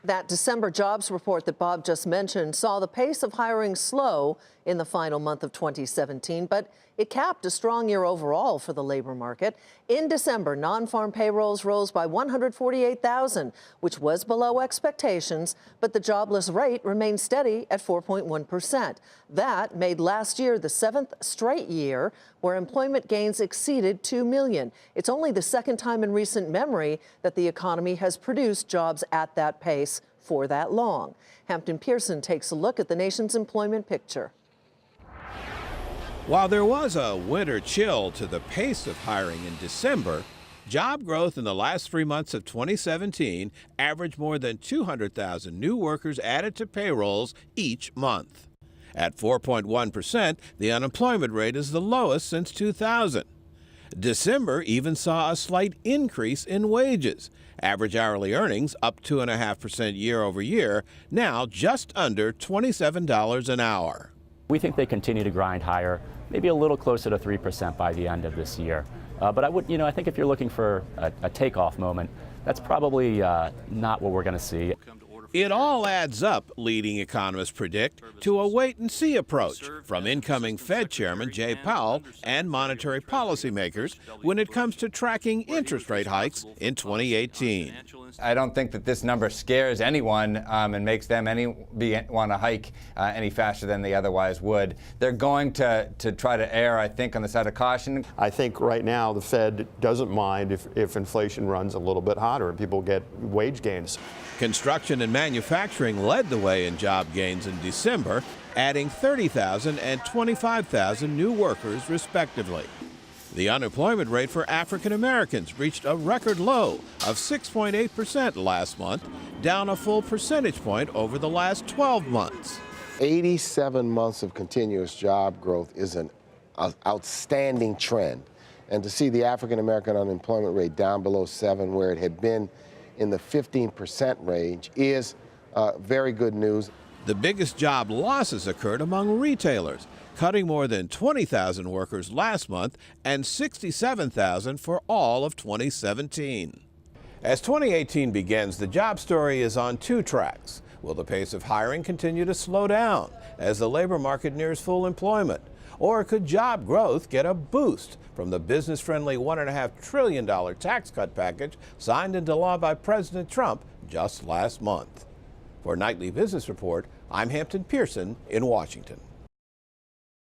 That December jobs report that Bob just mentioned saw the pace of hiring slow in the final month of 2017, but it capped a strong year overall for the labor market. In December, non-farm payrolls rose by 148,000, which was below expectations, but the jobless rate remained steady at 4.1%. That made last year the 7th straight year where employment gains exceeded 2 million. It's only the second time in recent memory that the economy has produced jobs at that pace for that long. Hampton Pearson takes a look at the nation's employment picture. While there was a winter chill to the pace of hiring in December, job growth in the last 3 months of 2017 averaged more than 200,000 new workers added to payrolls each month. At 4.1%, the unemployment rate is the lowest since 2000. December even saw a slight increase in wages. Average hourly earnings up 2.5% year over year, now just under $27 an hour. We think they continue to grind higher, maybe a little closer to 3% by the end of this year. But I think if you're looking for a takeoff moment, that's probably not what we're going to see. It all adds up, leading economists predict, to a wait-and-see approach from incoming Fed Chairman Jay Powell and monetary policymakers when it comes to tracking interest rate hikes in 2018. I don't think that this number scares anyone and makes them want to hike any faster than they otherwise would. They're going to try to err, I think, on the side of caution. I think right now the Fed doesn't mind if inflation runs a little bit hotter and people get wage gains. Construction and manufacturing led the way in job gains in December, adding 30,000 and 25,000 new workers respectively. The unemployment rate for African Americans reached a record low of 6.8% last month, down a full percentage point over the last 12 months. 87 months of continuous job growth is an outstanding trend. And to see the African American unemployment rate down below 7, where it had been in the 15% range, is very good news. The biggest job losses occurred among retailers, cutting more than 20,000 workers last month and 67,000 for all of 2017. As 2018 begins, the job story is on 2 tracks. Will the pace of hiring continue to slow down as the labor market nears full employment? Or could job growth get a boost from the business-friendly $1.5 trillion tax cut package signed into law by President Trump just last month? For Nightly Business Report, I'm Hampton Pearson in Washington.